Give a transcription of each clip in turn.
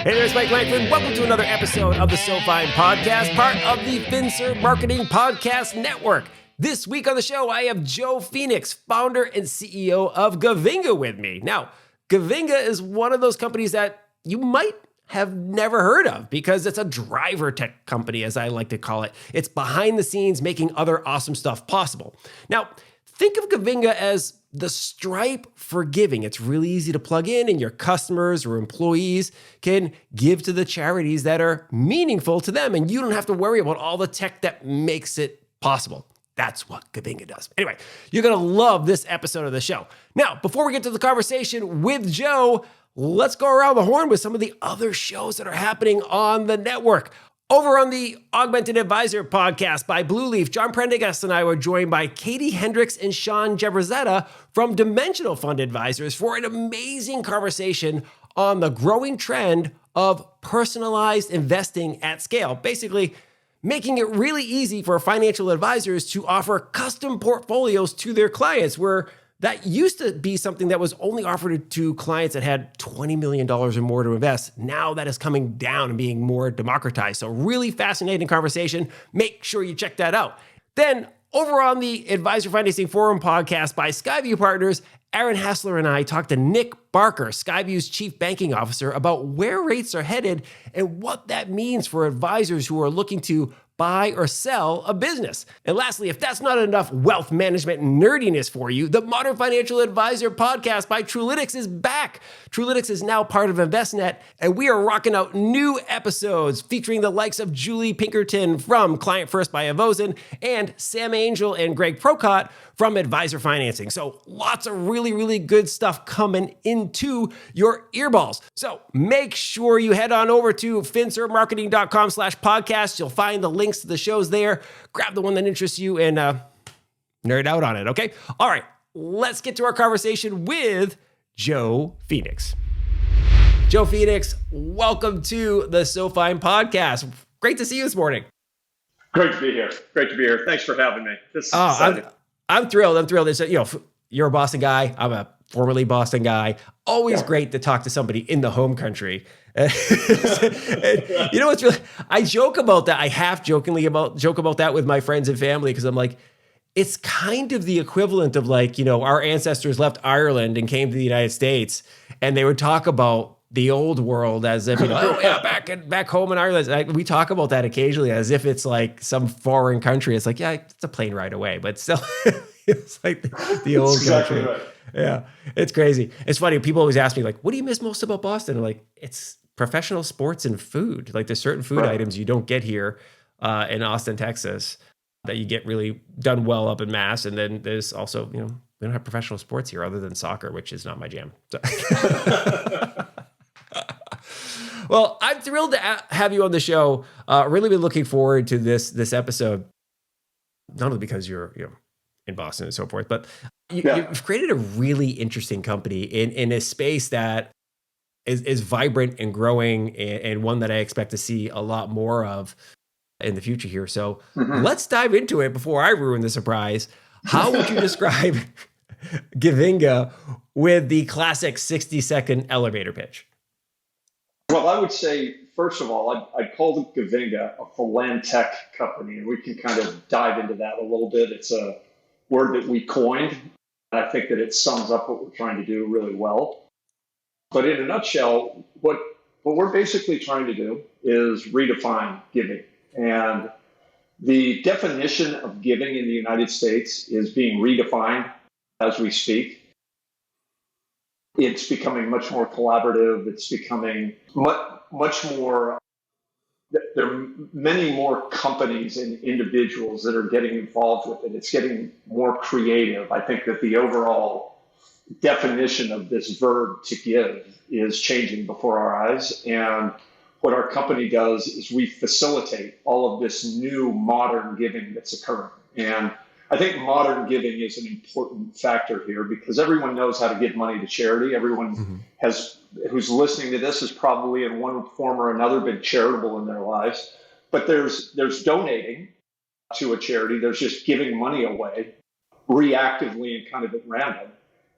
Hey there, it's Mike Lankford. Welcome to another episode of the SoFin podcast, part of the FinServe Marketing Podcast Network. This week on the show, I have Joe Phoenix, founder and CEO of Givinga with me. Now, Givinga is one of those companies that you might have never heard of because it's a driver tech company, as I like to call it. It's behind the scenes making other awesome stuff possible. Now, think of Givinga as the Stripe for giving. It's really easy to plug in, and your customers or employees can give to the charities that are meaningful to them, and you don't have to worry about all the tech that makes it possible. That's what Givinga does. Anyway, you're going to love this episode of the show. Now, before we get to the conversation with Joe, let's go around the horn with some of the other shows that are happening on the network. Over on the Augmented Advisor podcast by Blue Leaf, John Prendergast and I were joined by Katie Hendricks and Sean Jebrazetta from Dimensional Fund Advisors for an amazing conversation on the growing trend of personalized investing at scale. Basically, making it really easy for financial advisors to offer custom portfolios to their clients, where that used to be something that was only offered to clients that had $20 million or more to invest. Now that is coming down and being more democratized. So really fascinating conversation. Make sure you check that out. Then over on the Advisor Financing Forum podcast by Skyview Partners, Aaron Hassler and I talked to Nick Barker, Skyview's chief banking officer, about where rates are headed and what that means for advisors who are looking to buy or sell a business. And lastly, if that's not enough wealth management nerdiness for you, the Modern Financial Advisor podcast by Trulytics is back. Trulytics is now part of Envestnet, and we are rocking out new episodes featuring the likes of Julie Pinkerton from Client First by Avosin and Sam Angel and Greg Procott from Advisor Financing. So lots of really good stuff coming into your earballs. So make sure you head on over to finservemarketing.com/podcast. You'll find the links to the shows there. Grab the one that interests you and nerd out on it, okay? All right, let's get to our conversation with Joe Phoenix. Joe Phoenix, welcome to the SoFin podcast. Great to see you this morning. Great to be here. Thanks for having me. This is exciting. I'm thrilled. It's, you're a Boston guy. I'm a formerly Boston guy. Always great to talk to somebody in the home country. And you know what's really? I joke about that. I half jokingly joke about that with my friends and family because I'm like, it's kind of the equivalent of like, our ancestors left Ireland and came to the United States, and they would talk about the old world as if, back home in Ireland. We talk about that occasionally as if it's like some foreign country. It's like, yeah, it's a plane ride away, but still, it's like the old country. Right. Yeah, it's crazy. It's funny. People always ask me like, what do you miss most about Boston? I'm like, it's professional sports and food. Like there's certain food items you don't get here in Austin, Texas, that you get really done well up in Mass. And then there's also, we don't have professional sports here other than soccer, which is not my jam. So. Well, I'm thrilled to have you on the show. Really been looking forward to this episode, not only because you're in Boston and so forth, but you've created a really interesting company in a space that is vibrant and growing, and one that I expect to see a lot more of in the future here. So let's dive into it before I ruin the surprise. How would you describe Givinga with the classic 60-second elevator pitch? Well, I would say, first of all, I'd call Givinga a philantech company, and we can kind of dive into that a little bit. It's a word that we coined, and I think that it sums up what we're trying to do really well. But in a nutshell, what we're basically trying to do is redefine giving. And the definition of giving in the United States is being redefined as we speak. It's becoming much more collaborative. It's becoming much more, there are many more companies and individuals that are getting involved with it. It's getting more creative. I think that the overall definition of this verb to give is changing before our eyes. And what our company does is we facilitate all of this new modern giving that's occurring. And I think modern giving is an important factor here because everyone knows how to give money to charity. Everyone who's listening to this has probably in one form or another been charitable in their lives. But there's donating to a charity. There's just giving money away reactively and kind of at random.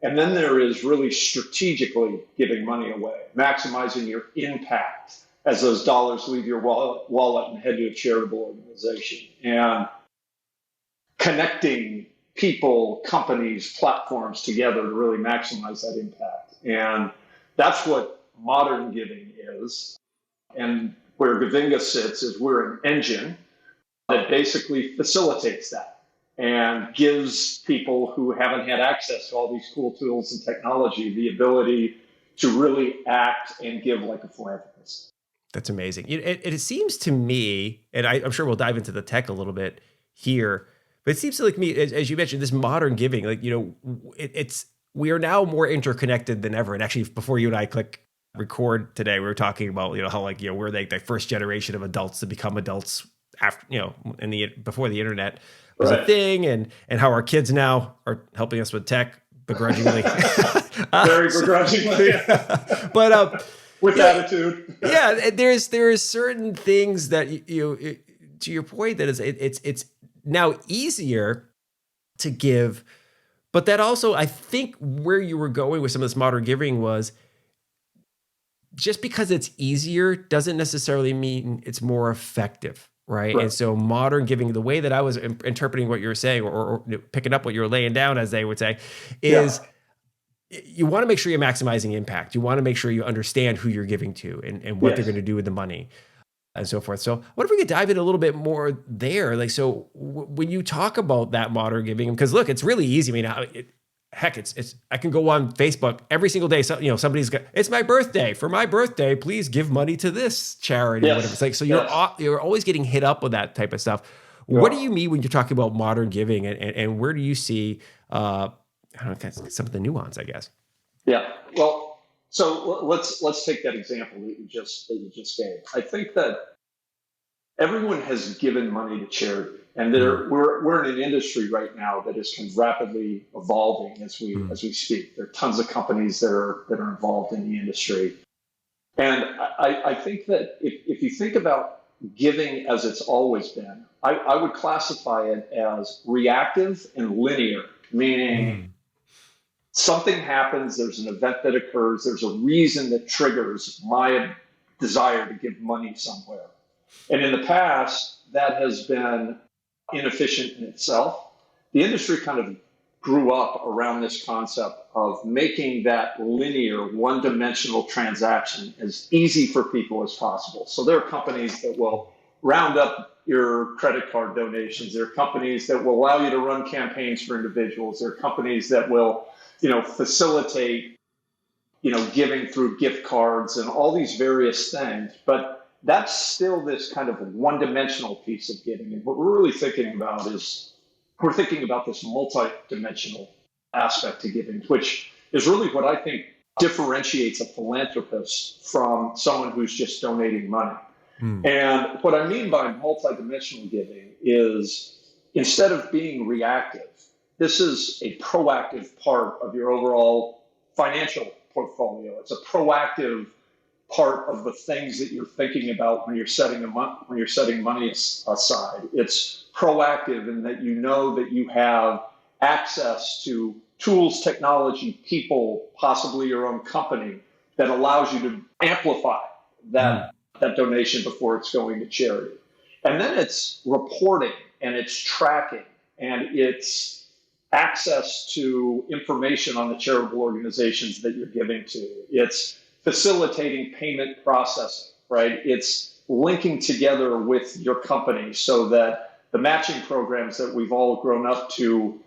And then there is really strategically giving money away, maximizing your impact as those dollars leave your wallet and head to a charitable organization, and connecting people, companies, platforms together to really maximize that impact. And that's what modern giving is. And where Givinga sits is we're an engine that basically facilitates that and gives people who haven't had access to all these cool tools and technology the ability to really act and give like a philanthropist. That's amazing. It seems to me, and I'm sure we'll dive into the tech a little bit here, but it seems to like me, as you mentioned, this modern giving, like, we are now more interconnected than ever. And actually, before you and I click record today, we were talking about, how we're like the first generation of adults to become adults after, before the internet was a thing, and how our kids now are helping us with tech begrudgingly. Very begrudgingly. But with attitude. Yeah, there's certain things that to your point, that it's now easier to give, but that also, I think where you were going with some of this modern giving was just because it's easier doesn't necessarily mean it's more effective. Right. And so modern giving, the way that I was interpreting what you were saying, or picking up what you were laying down, as they would say, is you want to make sure you're maximizing impact. You want to make sure you understand who you're giving to and what they're going to do with the money and so forth. So what if we could dive in a little bit more there? Like, so when you talk about that modern giving, because look, it's really easy. I mean, it's I can go on Facebook every single day. So, somebody's got, it's my birthday. For my birthday, please give money to this charity or whatever. It's like, so you're always getting hit up with that type of stuff. Yeah. What do you mean when you're talking about modern giving, and where do you see, I don't know if that's some of the nuance, I guess. Yeah. Well, so let's take that example that you just gave. I think that everyone has given money to charity. And we're in an industry right now that is kind of rapidly evolving as we speak. There are tons of companies that are involved in the industry, and I think that if you think about giving as it's always been, I would classify it as reactive and linear, meaning something happens, there's an event that occurs, there's a reason that triggers my desire to give money somewhere, and in the past that has been inefficient in itself. The industry kind of grew up around this concept of making that linear, one-dimensional transaction as easy for people as possible. So there are companies that will round up your credit card donations. There are companies that will allow you to run campaigns for individuals. There are companies that will, facilitate, giving through gift cards and all these various things. But that's still this kind of one-dimensional piece of giving. And what we're really thinking about is we're thinking about this multi-dimensional aspect to giving, which is really what I think differentiates a philanthropist from someone who's just donating money. And what I mean by multi-dimensional giving is, instead of being reactive, this is a proactive part of your overall financial portfolio. It's a proactive part of the things that you're thinking about when you're setting money aside. It's proactive in that that you have access to tools, technology, people, possibly your own company, that allows you to amplify that donation before it's going to charity. And then it's reporting, and it's tracking, and it's access to information on the charitable organizations that you're giving to. It's facilitating payment processing, right? It's linking together with your company so that the matching programs that we've all grown up to,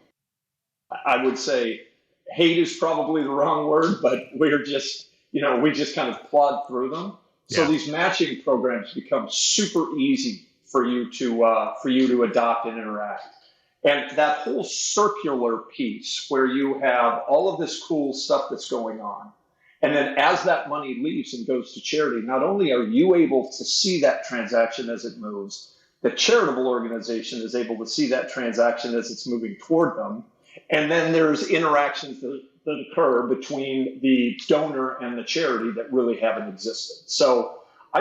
I would say, hate is probably the wrong word, but we're just, we just kind of plod through them. So these matching programs become super easy for you to adopt and interact. And that whole circular piece where you have all of this cool stuff that's going on, and then as that money leaves and goes to charity, not only are you able to see that transaction as it moves, the charitable organization is able to see that transaction as it's moving toward them. And then there's interactions that occur between the donor and the charity that really haven't existed. So I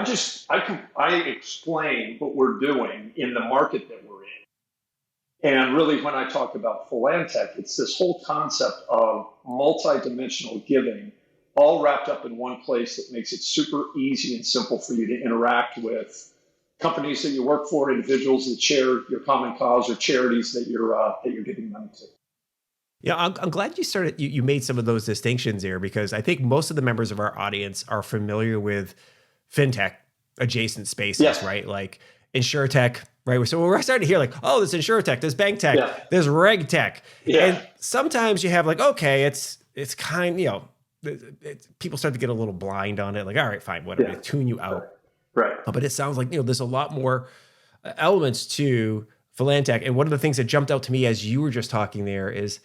explain what we're doing in the market that we're in. And really, when I talk about philantech, it's this whole concept of multidimensional giving, all wrapped up in one place that makes it super easy and simple for you to interact with companies that you work for, individuals that share your common cause, or charities that you're giving money to. Yeah, I'm glad you made some of those distinctions there, because I think most of the members of our audience are familiar with fintech adjacent spaces, Yes. right? Like insurtech, right? So we're starting to hear like, oh, there's insurtech, there's bank tech, Yeah. there's reg tech. Yeah. And sometimes you have like, okay, it's kind, people start to get a little blind on it. Like, all right, fine, whatever, tune you out. Right. But it sounds like, there's a lot more elements to philantech. And one of the things that jumped out to me as you were just talking there is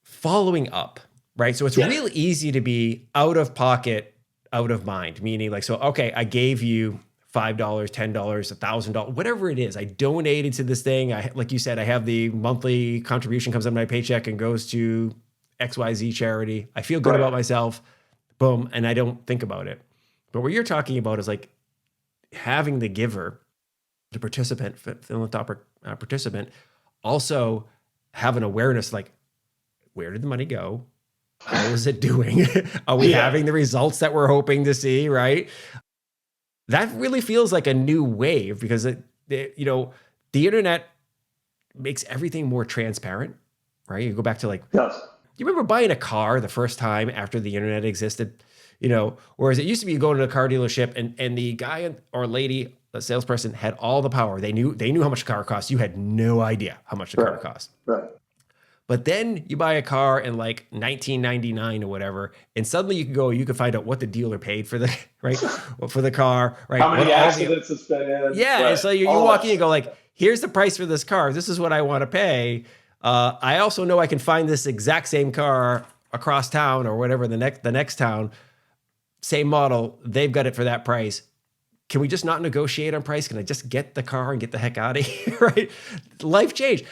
following up, right? So it's really easy to be out of pocket, out of mind, meaning like, so, okay, I gave you $5, $10, $1,000, whatever it is. I donated to this thing. Like you said, I have the monthly contribution comes out of my paycheck and goes to XYZ charity. I feel good about myself. Boom. And I don't think about it. But what you're talking about is like having the giver, the participant, philanthropic participant, also have an awareness like, where did the money go? How is it doing? Are we having the results that we're hoping to see, right? That really feels like a new wave, because the internet makes everything more transparent, right? You go back to like, you remember buying a car the first time after the internet existed? Whereas it used to be you go to a car dealership and the guy or lady, the salesperson, had all the power. They knew how much a car cost. You had no idea how much the car cost. Right. But then you buy a car in like 1999 or whatever, and suddenly you can find out what the dealer paid for the for the car, right? How many accidents it's been in. Yeah, right. And so you walk in and go like, here's the price for this car. This is what I want to pay. I also know I can find this exact same car across town or whatever, the next town, same model. They've got it for that price. Can we just not negotiate on price? Can I just get the car and get the heck out of here? Right? Life changed.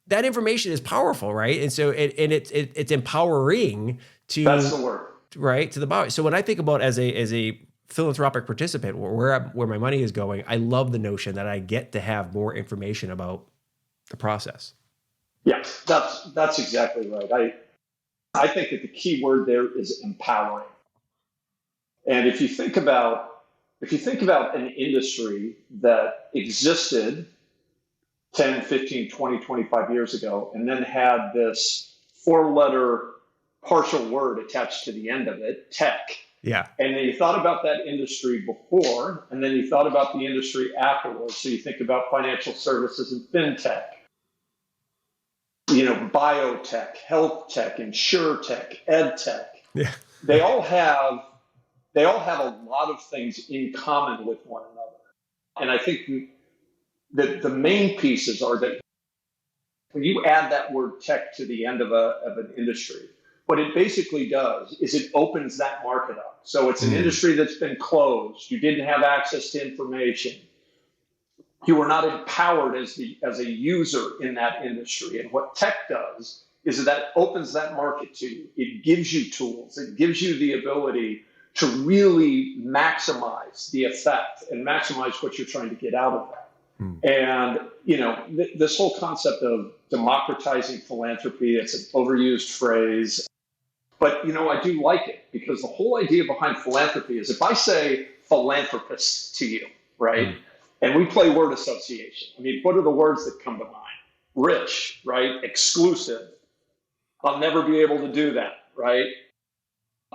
That information is powerful, right? And so it's empowering to, that's the word, right, to the buyer. So when I think about as a philanthropic participant, where my money is going, I love the notion that I get to have more information about the process. Yes, that's exactly right. I think that the key word there is empowering. And if you think about an industry that existed 10, 15, 20, 25 years ago, and then had this 4-letter partial word attached to the end of it, tech. Yeah. And then you thought about that industry before, and then you thought about the industry afterwards. So you think about financial services and fintech, biotech, health tech, insurtech, ed tech. Yeah. They all have a lot of things in common with one another. And I think the main pieces are that when you add that word tech to the end of an industry, what it basically does is it opens that market up. So it's an industry that's been closed. You didn't have access to information. You were not empowered as a user in that industry. And what tech does is that opens that market to you. It gives you tools. It gives you the ability to really maximize the effect and maximize what you're trying to get out of that. And, this whole concept of democratizing philanthropy, it's an overused phrase, but, I do like it, because the whole idea behind philanthropy is if I say philanthropist to you, right? And we play word association. I mean, what are the words that come to mind? Rich, right? Exclusive. I'll never be able to do that, right?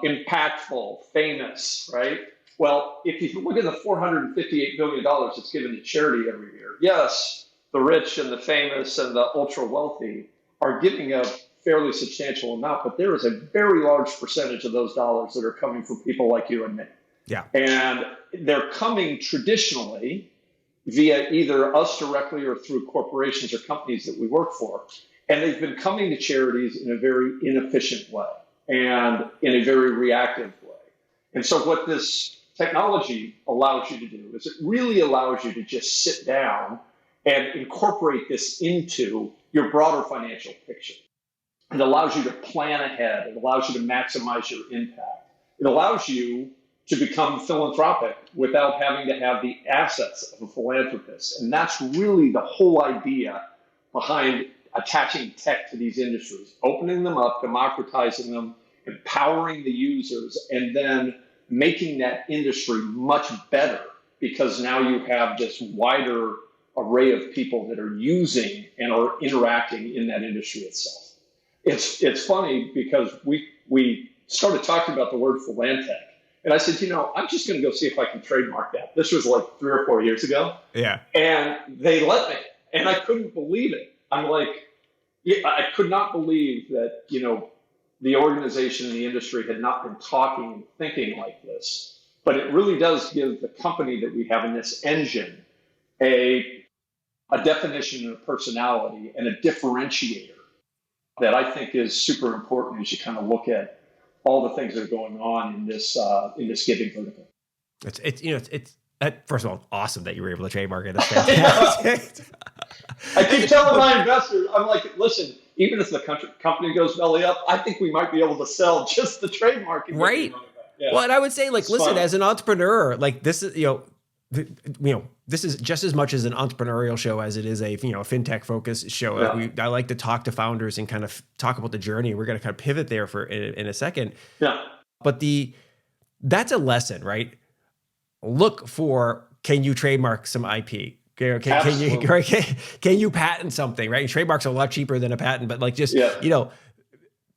Impactful, famous, right? Well, if you look at the $458 billion that's given to charity every year, yes, the rich and the famous and the ultra wealthy are giving a fairly substantial amount, but there is a very large percentage of those dollars that are coming from people like you and me. Yeah. And they're coming traditionally via either us directly or through corporations or companies that we work for. And they've been coming to charities in a very inefficient way and in a very reactive way. And so what this technology allows you to do is it really allows you to just sit down and incorporate this into your broader financial picture. It allows you to plan ahead. It allows you to maximize your impact. It allows you to become philanthropic without having to have the assets of a philanthropist. And that's really the whole idea behind attaching tech to these industries, opening them up, democratizing them, empowering the users, and then making that industry much better because now you have this wider array of people that are using and are interacting in that industry itself. It's funny because we started talking about the word philantech, and I said, I'm just going to go see if I can trademark that. This was like 3 or 4 years ago. Yeah. And they let me, and I couldn't believe it. I'm like, I could not believe that, the organization and the industry had not been talking and thinking like this. But it really does give the company that we have in this engine a definition and a personality and a differentiator that I think is super important as you kind of look at all the things that are going on in this giving vertical. It's first of all, awesome that you were able to trademark it. That's fantastic. I keep telling my investors, I'm like, listen, even if the company goes belly up, I think we might be able to sell just the trademark. Right. Yeah. Well, and I would say, like, listen, fun. As an entrepreneur, like this is, this is just as much as an entrepreneurial show as it is a, fintech focused show. Yeah. I like to talk to founders and kind of talk about the journey. We're going to kind of pivot there in a second. Yeah. But that's a lesson, right? Look for, can you trademark some IP? Can you patent something, right? Trademarks are a lot cheaper than a patent, but like just,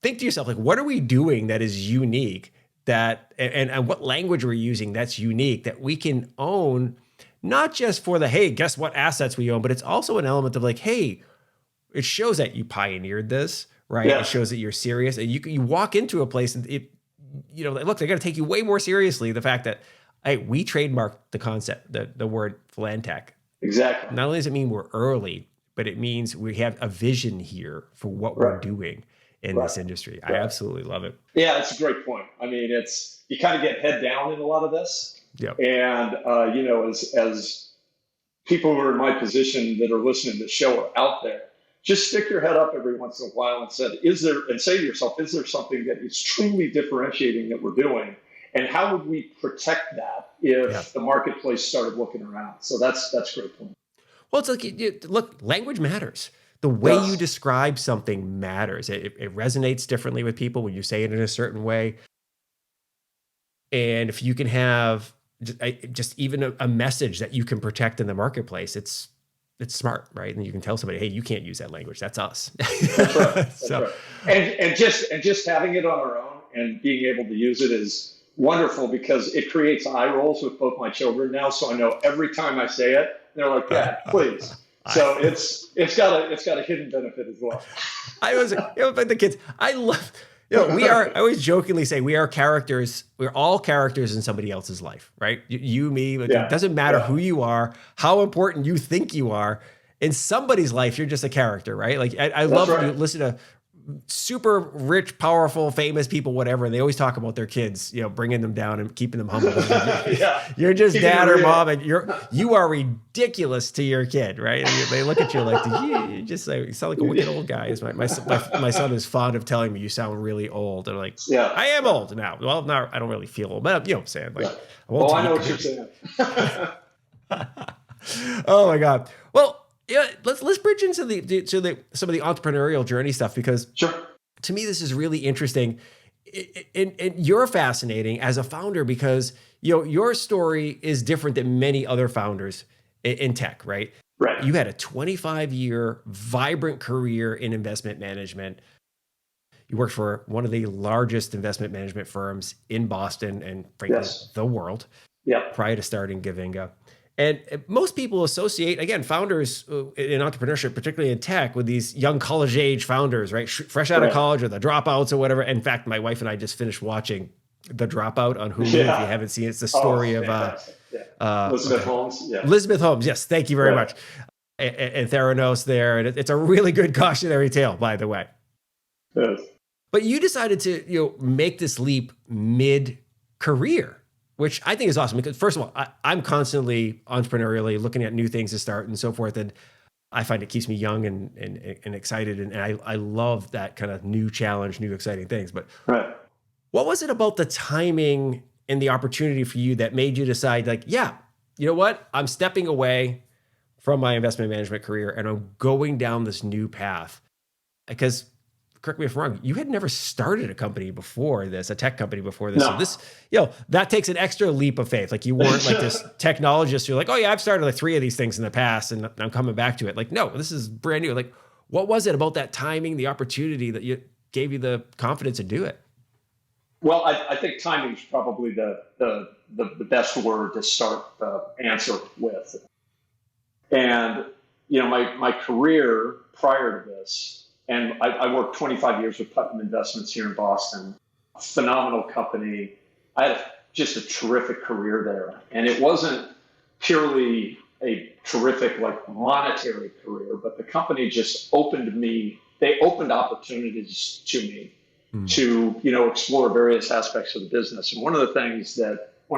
think to yourself, like, what are we doing that is unique that, and what language we're using that's unique that we can own, not just for the, hey, guess what assets we own, but it's also an element of like, hey, it shows that you pioneered this, right? Yeah. It shows that you're serious. And you walk into a place and look, they're going to take you way more seriously. The fact that, hey, we trademarked the concept, the word philantech. Exactly. Not only does it mean we're early, but it means we have a vision here for what we're doing in this industry. I absolutely love it. Yeah, that's a great point. I mean, you kind of get head down in a lot of this. Yep. And, as people who are in my position that are listening to the show are out there, just stick your head up every once in a while and say to yourself, is there something that is truly differentiating that we're doing? And how would we protect that if the marketplace started looking around? So that's a great point. Well, it's like, look, language matters. The way you describe something matters. It resonates differently with people when you say it in a certain way. And if you can have just even a message that you can protect in the marketplace, it's smart, right? And you can tell somebody, hey, you can't use that language. That's us. That's right. That's right. And just having it on our own and being able to use it is wonderful because it creates eye rolls with both my children now. So I know every time I say it, they're like, Dad, please. So it's got a hidden benefit as well. But the kids, I love, I always jokingly say we are characters. We're all characters in somebody else's life, right? You, me, it doesn't matter who you are, how important you think you are. In somebody's life, you're just a character, right? Like I love to listen to super rich, powerful, famous people, whatever. And they always talk about their kids, bringing them down and keeping them humble. You're just dad or mom, and you are ridiculous to your kid, right? And they look at you like, you sound like a wicked old guy. My son is fond of telling me you sound really old. And I'm like, I am old now. Well, now I don't really feel old, but I'm saying like, I know what you're saying. Oh my God. Well, let's bridge into some of the entrepreneurial journey stuff because to me this is really interesting, and you're fascinating as a founder because your story is different than many other founders in tech, right? Right. You had a 25-year vibrant career in investment management. You worked for one of the largest investment management firms in Boston and frankly the world. Prior to starting Givinga. And most people associate, again, founders in entrepreneurship, particularly in tech, with these young college-age founders, right? Fresh out of college or the dropouts or whatever. In fact, my wife and I just finished watching The Dropout on Hulu. If you haven't seen it, it's the story of Elizabeth Holmes. Yeah. Elizabeth Holmes, yes. Thank you very much. And Theranos there. And it's a really good cautionary tale, by the way. Yes. But you decided to make this leap mid-career, which I think is awesome because first of all, I'm constantly entrepreneurially looking at new things to start and so forth. And I find it keeps me young and excited. And I love that kind of new challenge, new exciting things. But what was it about the timing and the opportunity for you that made you decide like, you know what, I'm stepping away from my investment management career and I'm going down this new path. Because, correct me if I'm wrong, you had never started a company before this, a tech company before this. No. So this, that takes an extra leap of faith. Like you weren't like this technologist. You're like, oh yeah, I've started like 3 of these things in the past and I'm coming back to it. Like, no, this is brand new. Like, what was it about that timing, the opportunity that gave you the confidence to do it? Well, I think timing is probably the best word to start the answer with. And, my career prior to this, and I worked 25 years with Putnam Investments here in Boston, a phenomenal company. I had just a terrific career there. And it wasn't purely a terrific, like, monetary career, but the company just they opened opportunities to me to, explore various aspects of the business. And one of the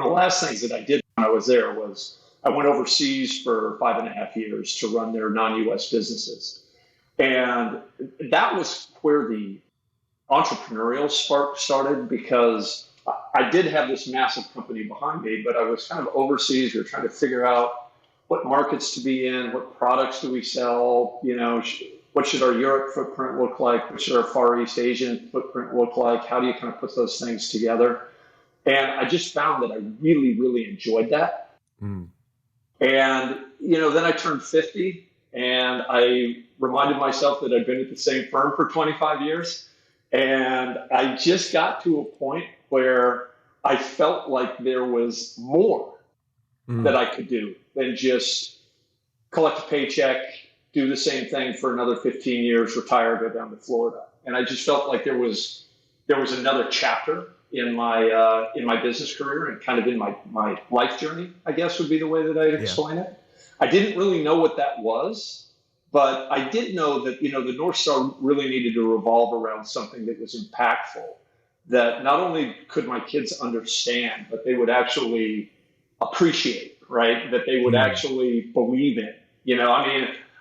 last things that I did when I was there was I went overseas for 5.5 years to run their non-US businesses. And that was where the entrepreneurial spark started, because I did have this massive company behind me, but I was kind of overseas. We were trying to figure out what markets to be in, what products do we sell, what should our Europe footprint look like, what should our Far East Asian footprint look like, how do you kind of put those things together? And I just found that I really, really enjoyed that. Mm. And, then I turned 50 and I reminded myself that I'd been at the same firm for 25 years. And I just got to a point where I felt like there was more that I could do than just collect a paycheck, do the same thing for another 15 years, retire, go down to Florida. And I just felt like there was another chapter in my business career and kind of in my life journey, I guess would be the way that I'd explain it. I didn't really know what that was, but I did know that, the North Star really needed to revolve around something that was impactful, that not only could my kids understand, but they would actually appreciate, right? That they would actually believe in.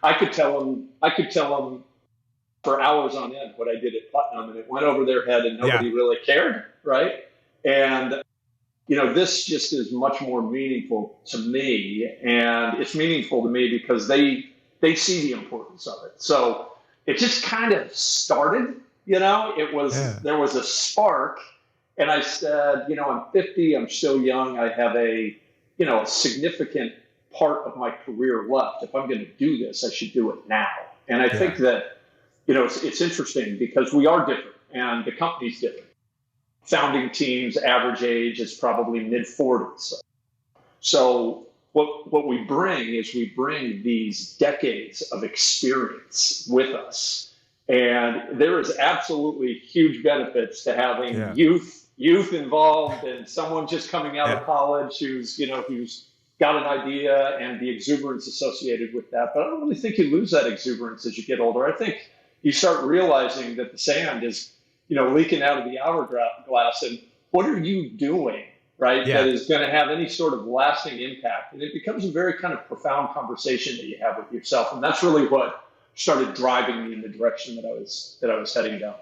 I could tell them for hours on end what I did at Putnam, and it went over their head and nobody really cared, right? And, this just is much more meaningful to me, and it's meaningful to me because they see the importance of it. So it just kind of started, there was a spark, and I said, I'm 50, I'm still young, I have a significant part of my career left. If I'm going to do this, I should do it now. And I think that, it's interesting because we are different and the company's different. Founding team's average age is probably mid-40s. So what we bring is these decades of experience with us. And there is absolutely huge benefits to having youth involved and someone just coming out of college who's got an idea and the exuberance associated with that. But I don't really think you lose that exuberance as you get older. I think you start realizing that the sand is, leaking out of the hourglass, and what are you doing, right? That is going to have any sort of lasting impact. And it becomes a very kind of profound conversation that you have with yourself. And that's really what started driving me in the direction that I was heading down.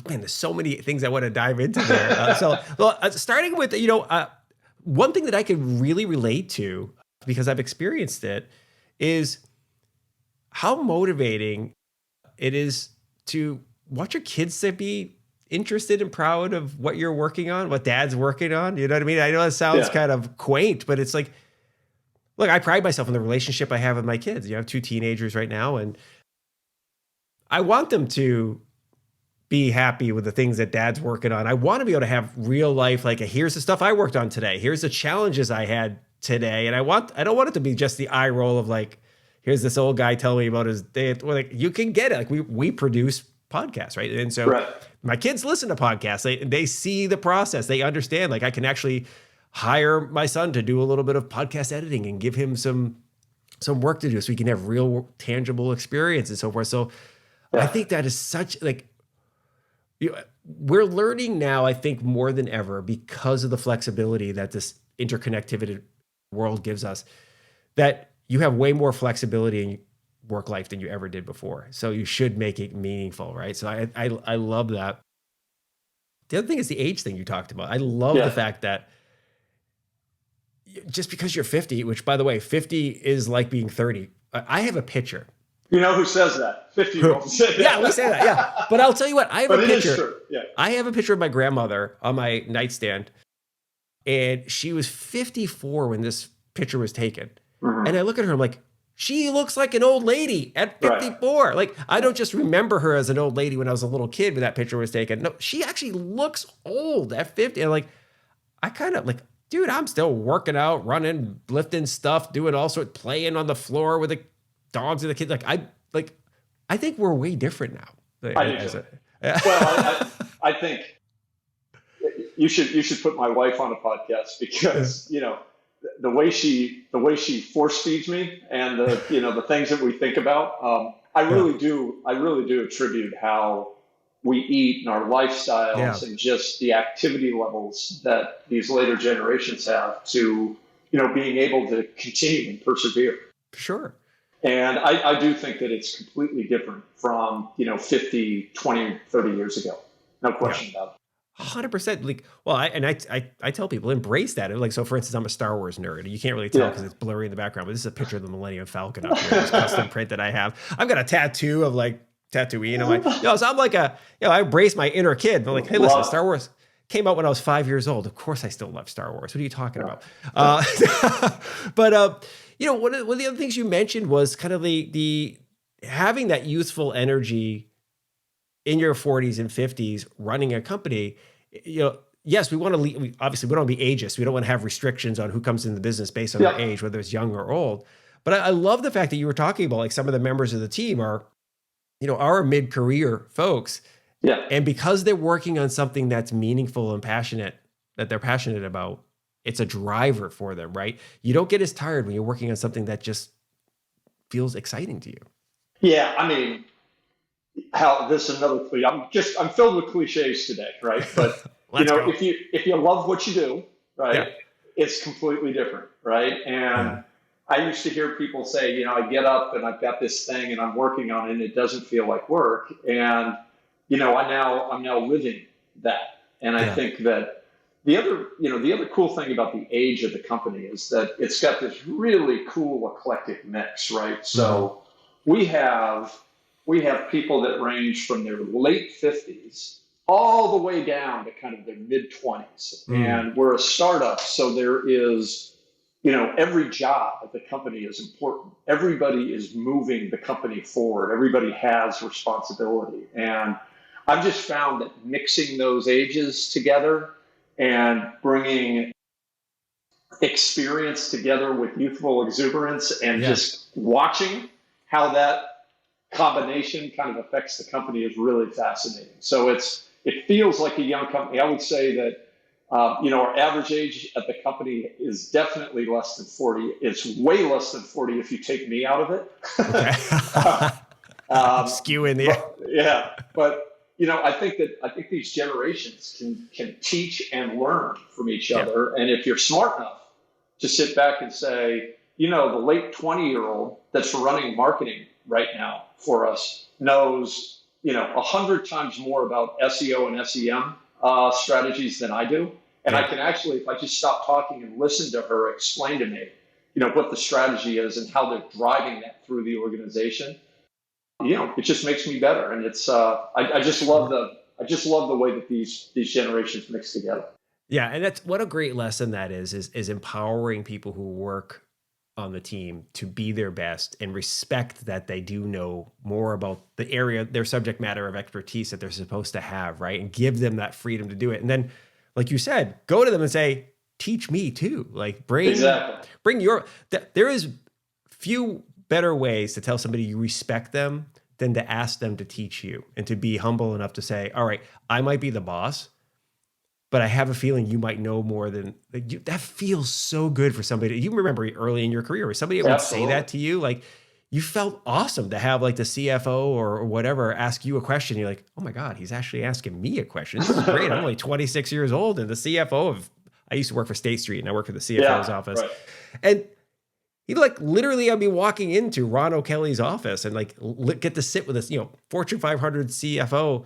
There's so many things I want to dive into there. Starting with, one thing that I could really relate to, because I've experienced it, is how motivating it is to watch your kids to be interested and proud of what you're working on, what dad's working on. You know what I mean? I know it sounds kind of quaint, but it's like, look, I pride myself in the relationship I have with my kids. I have 2 teenagers right now, and I want them to be happy with the things that dad's working on. I want to be able to have real life, like, here's the stuff I worked on today. Here's the challenges I had today. And I don't want it to be just the eye roll of like, here's this old guy telling me about his day. Like, you can get it. Like, we produce podcasts, right? And so my kids listen to podcasts. They see the process. They understand, like, I can actually hire my son to do a little bit of podcast editing and give him some work to do so we can have real tangible experience and so forth. So I think that is such, like, we're learning now, I think, more than ever, because of the flexibility that this interconnectivity world gives us, that you have way more flexibility in work life than you ever did before. So you should make it meaningful, right? So I love that. The other thing is the age thing you talked about. I love the fact that just because you're 50, which by the way, 50 is like being 30. I have a picture. You know who says that? 50-year-olds say that. Yeah, we say that. Yeah. But I'll tell you what, I have But a it is picture. true. Yeah. I have a picture of my grandmother on my nightstand, and she was 54 when this picture was taken. Mhm. And I look at her, I'm like, she looks like an old lady at 54. Like, I don't just remember her as an old lady when I was a little kid when that picture was taken. No, she actually looks old at 50. And like, I kind of like, dude, I'm still working out, running, lifting stuff, doing all sorts, playing on the floor with the dogs and the kids. I think we're way different now. I do too. Well, I think you should put my wife on a podcast because the way she force feeds me and the things that we think about. I really do attribute how we eat and our lifestyles and just the activity levels that these later generations have to being able to continue and persevere. Sure. And I do think that it's completely different from 50, 20, 30 years ago. No question about it. 100%. Like, well, I tell people embrace that. Like, so for instance, I'm a Star Wars nerd. You can't really tell because it's blurry in the background, but this is a picture of the Millennium Falcon up here, this custom print that I have. I've got a tattoo of like Tatooine. I'm like, so I'm like I embrace my inner kid. I'm like, hey, listen, Star Wars came out when I was 5 years old. Of course, I still love Star Wars. What are you talking about? But one of the other things you mentioned was kind of the having that youthful energy in your 40s and 50s running a company. Yes, we want to lead. Obviously, we don't want to be ageist. We don't want to have restrictions on who comes in the business based on their age, whether it's young or old. But I love the fact that you were talking about like some of the members of the team are mid-career folks. Yeah. And because they're working on something that's meaningful and passionate, that they're passionate about, it's a driver for them, right? You don't get as tired when you're working on something that just feels exciting to you. Yeah, I mean, this is another cliche. I'm filled with cliches today, right? But go. if you love what you do, right, it's completely different, right? And I used to hear people say, I get up and I've got this thing and I'm working on it and it doesn't feel like work. And I'm now living that. And I think that the other cool thing about the age of the company is that it's got this really cool eclectic mix, right? So we have people that range from their late 50s all the way down to kind of their mid 20s. And we're a startup, so there is every job at the company is important. Everybody is moving the company forward. Everybody has responsibility. And I've just found that mixing those ages together and bringing experience together with youthful exuberance and just watching how that combination kind of affects the company is really fascinating. So it feels like a young company. I would say that our average age at the company is definitely less than 40. It's way less than 40 if you take me out of it. Okay. Skewing the but I think these generations can teach and learn from each other. And if you're smart enough to sit back and say, the late 20-year-old that's running marketing right now for us knows 100 times more about SEO and SEM strategies than I do. And I can actually, if I just stop talking and listen to her explain to me, what the strategy is and how they're driving that through the organization, it just makes me better. And it's, I just love the way that these generations mix together. Yeah. And that's what a great lesson that is empowering people who work on the team to be their best and respect that they do know more about the area, their subject matter of expertise that they're supposed to have, right? And give them that freedom to do it. And then, like you said, go to them and say, teach me too. Like bring there is few better ways to tell somebody you respect them than to ask them to teach you and to be humble enough to say, all right, I might be the boss, but I have a feeling you might know more than that. Feels so good for somebody. You remember early in your career where somebody would say that to you, like you felt awesome to have like the CFO or whatever ask you a question. You're like, oh my God, he's actually asking me a question. This is great. I'm only 26 years old and the CFO of, I used to work for State Street and I worked for the CFO's office. Right. And he'd like literally, I'd be walking into Ron O'Kelly's office and like get to sit with this, Fortune 500 CFO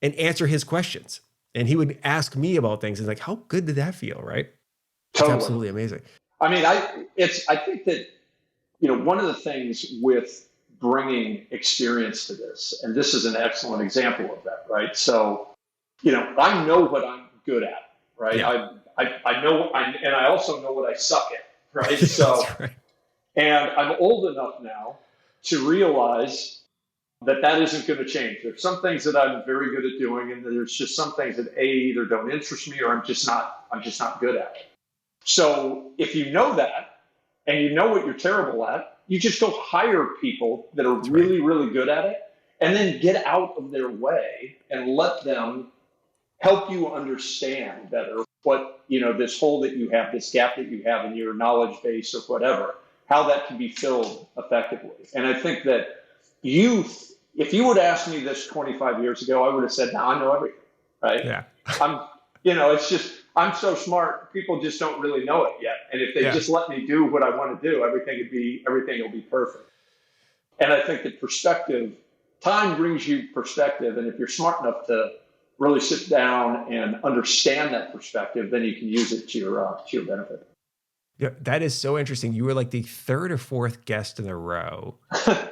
and answer his questions. And he would ask me about things. And like, how good did that feel? Right. Totally. It's absolutely amazing. I mean, I think that, one of the things with bringing experience to this, and this is an excellent example of that, right? So, I know what I'm good at, right? Yeah. I know, and I also know what I suck at, right? That's So, right. and I'm old enough now to realize that isn't going to change. There's some things that I'm very good at doing, and there's just some things that either don't interest me or I'm just not good at it. So if you know that and you know what you're terrible at, you just go hire people that are really, really good at it, and then get out of their way and let them help you understand better what, this hole that you have, this gap that you have in your knowledge base or whatever, how that can be filled effectively. And I think that if you would ask me this 25 years ago, I would have said, "No, I know everything," right? Yeah. It's just, I'm so smart. People just don't really know it yet. And if they just let me do what I want to do, everything will be perfect. And I think that time brings you perspective. And if you're smart enough to really sit down and understand that perspective, then you can use it to your benefit. Yeah, that is so interesting. You were like the third or fourth guest in a row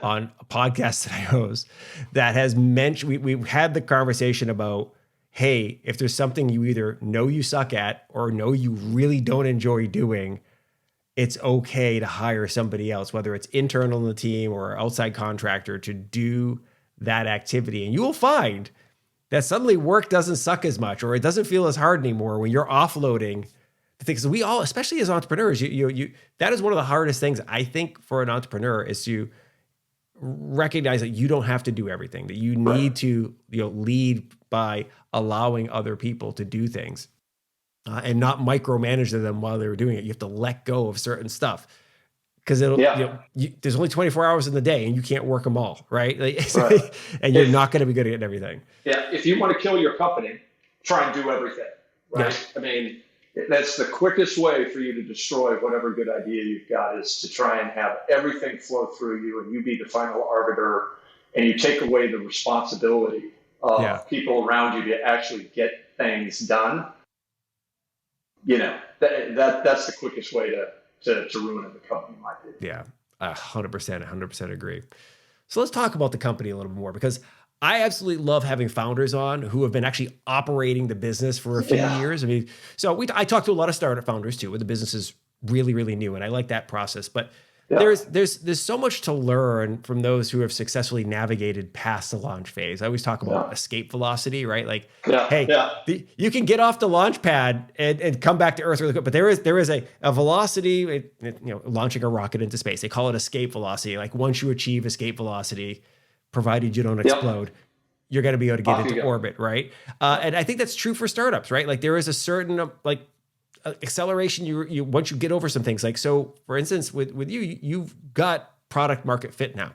on a podcast that I host that has mentioned, we've had the conversation about, hey, if there's something you either know you suck at or know you really don't enjoy doing, it's okay to hire somebody else, whether it's internal in the team or outside contractor, to do that activity. And you will find that suddenly work doesn't suck as much, or it doesn't feel as hard anymore when you're offloading the things. We all, especially as entrepreneurs, that is one of the hardest things, I think, for an entrepreneur, is to recognize that you don't have to do everything, that you need to lead by allowing other people to do things and not micromanage them while they're doing it. You have to let go of certain stuff because there's only 24 hours in the day and you can't work them all, right? And you're not going to be good at everything. Yeah. If you want to kill your company, try and do everything, right? Yeah. I mean, that's the quickest way for you to destroy whatever good idea you've got, is to try and have everything flow through you and you be the final arbiter, and you take away the responsibility of people around you to actually get things done. That's the quickest way to ruin the company, in my opinion. Yeah, 100% agree. So let's talk about the company a little bit more, because I absolutely love having founders on who have been actually operating the business for a few years. I mean, I talk to a lot of startup founders too, where the business is really, really new, and I like that process. But there's so much to learn from those who have successfully navigated past the launch phase. I always talk about escape velocity, right? Like, you can get off the launch pad and come back to Earth really quick, but there is a velocity. Launching a rocket into space, they call it escape velocity. Like, once you achieve escape velocity, provided you don't explode, you're going to be able to get into orbit, right? And I think that's true for startups, right? Like, there is a certain acceleration you once you get over some things. Like, so for instance, with you've got product market fit now.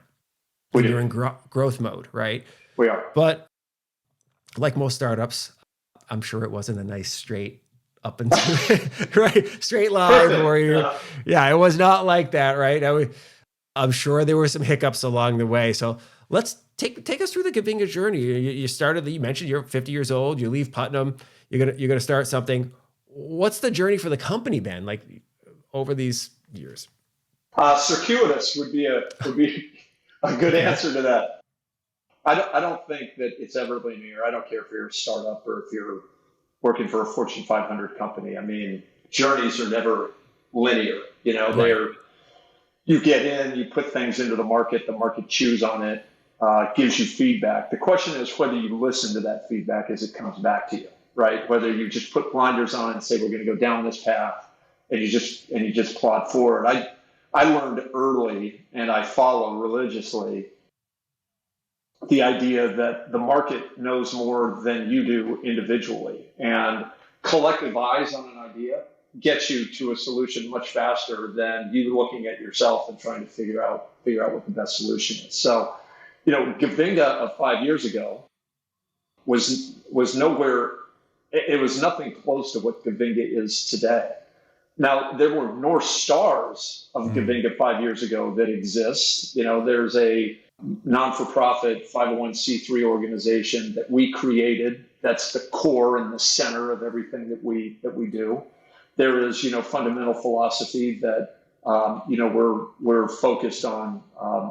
You're in growth mode, right? We are. But like most startups, I'm sure it wasn't a nice straight up and straight line where you're, it was not like that, right? I'm sure there were some hiccups along the way. So let's take us through the Givinga journey. You mentioned you're 50 years old, you leave Putnam, you're gonna start something. What's the journey for the company been like over these years? Circuitous would be a good answer to that. I don't think that it's ever linear. I don't care if you're a startup or if you're working for a Fortune 500 company. I mean, journeys are never linear. You get in, you put things into the market chews on it, gives you feedback. The question is whether you listen to that feedback as it comes back to you, right? Whether you just put blinders on and say, we're going to go down this path, and you just plod forward. I learned early, and I follow religiously, the idea that the market knows more than you do individually, and collective eyes on an idea gets you to a solution much faster than you looking at yourself and trying to figure out what the best solution is. So, Givinga of 5 years ago was nowhere. It was nothing close to what Givinga is today. Now, there were North Stars of Givinga 5 years ago that exist. There's a non-for-profit 501c3 organization that we created. That's the core and the center of everything that we do. there is, fundamental philosophy that, we're focused on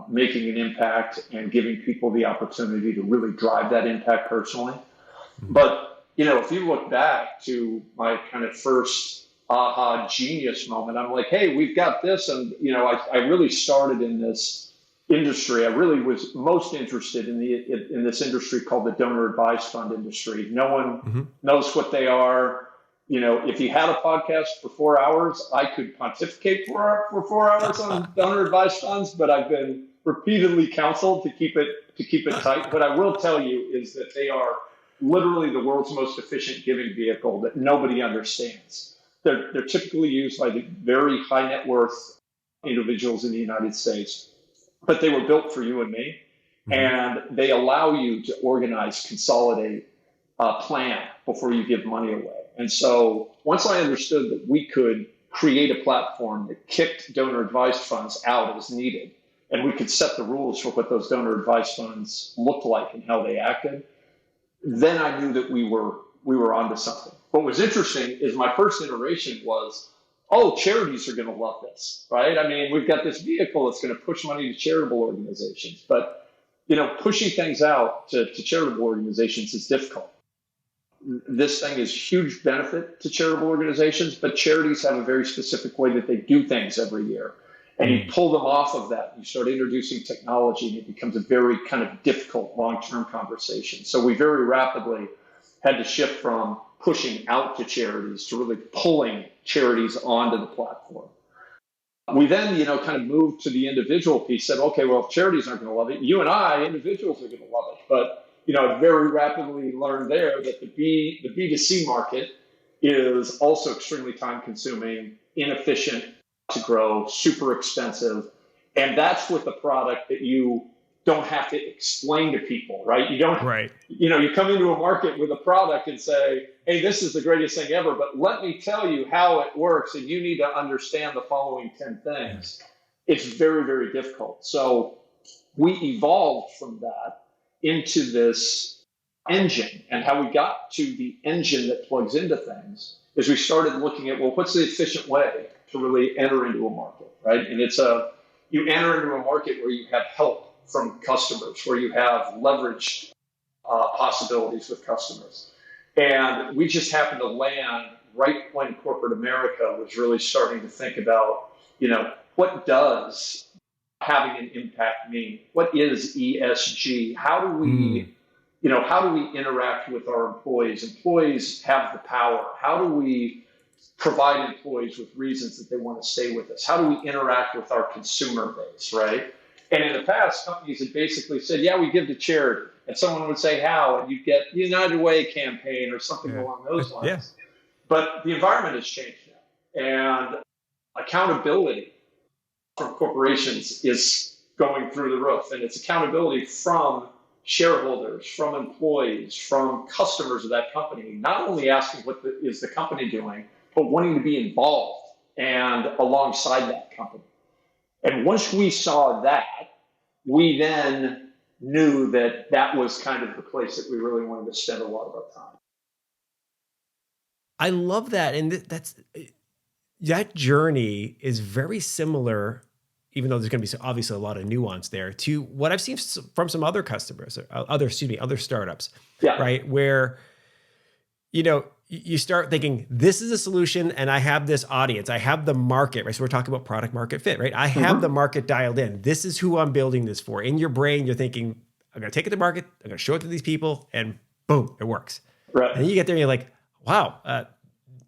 making an impact and giving people the opportunity to really drive that impact personally. But, if you look back to my kind of first aha genius moment, I'm like, hey, we've got this. And, I really started in this industry. I really was most interested in this industry called the donor advised fund industry. No one knows what they are. If you had a podcast for 4 hours, I could pontificate for 4 hours on donor advised funds, but I've been repeatedly counseled to keep it tight. What I will tell you is that they are literally the world's most efficient giving vehicle that nobody understands. They're typically used by the very high net worth individuals in the United States, but they were built for you and me, and they allow you to organize, consolidate, plan before you give money away. And so once I understood that we could create a platform that kicked donor advised funds out as needed, and we could set the rules for what those donor advised funds looked like and how they acted, then I knew that we were onto something. What was interesting is my first iteration was, oh, charities are going to love this, right? I mean, we've got this vehicle that's going to push money to charitable organizations, but pushing things out to charitable organizations is difficult. This thing is huge benefit to charitable organizations, but charities have a very specific way that they do things every year. And you pull them off of that, you start introducing technology, and it becomes a very kind of difficult long-term conversation. So we very rapidly had to shift from pushing out to charities to really pulling charities onto the platform. We then, kind of moved to the individual piece, said, okay, well, if charities aren't going to love it, you and I, individuals, are going to love it. But I very rapidly learned there that the B2C market is also extremely time-consuming, inefficient to grow, super expensive, and that's with a product that you don't have to explain to people, right? You don't, right. You come into a market with a product and say, hey, this is the greatest thing ever, but let me tell you how it works, and you need to understand the following 10 things. It's very, very difficult. So we evolved from that into this engine, and how we got to the engine that plugs into things is we started looking at, well, what's the efficient way to really enter into a market, right? And you enter into a market where you have help from customers, where you have leveraged possibilities with customers. And we just happened to land right when corporate America was really starting to think about, what does having an impact mean? What is ESG? How do we interact with our employees? Employees have the power. How do we provide employees with reasons that they want to stay with us? How do we interact with our consumer base, right? And in the past, companies had basically said, yeah, we give to charity. And someone would say, how? And you'd get the United Way campaign or something along those lines. Yeah. But the environment has changed now. And accountability from corporations is going through the roof. And it's accountability from shareholders, from employees, from customers of that company, not only asking what is the company doing, but wanting to be involved and alongside that company. And once we saw that, we then knew that that was kind of the place that we really wanted to spend a lot of our time. I love that. And that journey is very similar, even though there's going to be obviously a lot of nuance there, to what I've seen from some other customers, other startups, right? Where, you start thinking, this is a solution and I have this audience, I have the market, right? So we're talking about product market fit, right? I have the market dialed in. This is who I'm building this for. In your brain, you're thinking, I'm going to take it to market, I'm going to show it to these people, and boom, it works. Right. And then you get there and you're like, wow,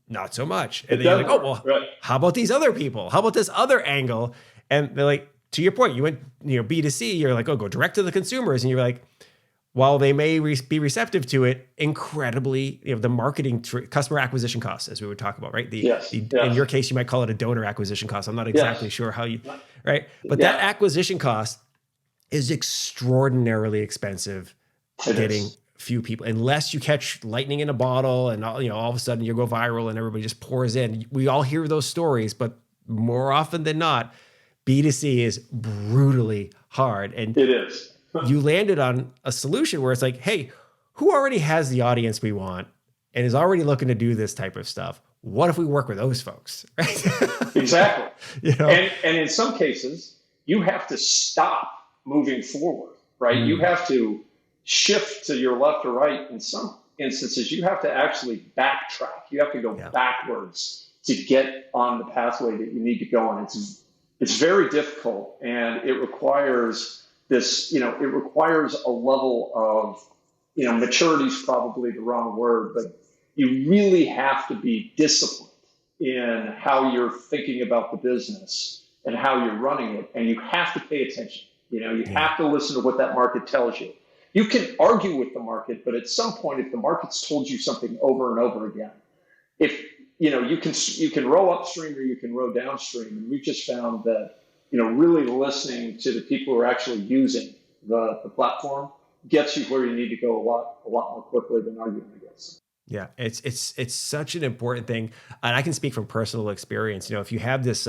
not so much. And then you're like, oh, well, how about these other people? How about this other angle? And they're like, to your point, you went, B2C, you're like, oh, go direct to the consumers. And you're like, while they may be receptive to it, incredibly, the marketing, customer acquisition costs, as we would talk about, right? In your case, you might call it a donor acquisition cost. I'm not exactly sure how you, right? But that acquisition cost is extraordinarily expensive getting few people, unless you catch lightning in a bottle and all of a sudden you go viral and everybody just pours in. We all hear those stories, but more often than not, B2C is brutally hard. And it is. You landed on a solution where it's like, hey, who already has the audience we want and is already looking to do this type of stuff? what if we work with those folks? Right? Exactly. You know? And in some cases, you have to stop moving forward, right? You have to shift to your left or right. In some instances, you have to actually backtrack. You have to go backwards to get on the pathway that you need to go on. It's very difficult, and it requires this, it requires a level of, maturity is probably the wrong word, but you really have to be disciplined in how you're thinking about the business and how you're running it. And you have to pay attention. You have to listen to what that market tells you. You can argue with the market, but at some point, if the market's told you something over and over again, if you can row upstream or you can row downstream. And we've just found that, really listening to the people who are actually using the platform gets you where you need to go a lot more quickly than arguing, I guess. Yeah, it's such an important thing. And I can speak from personal experience. If you have this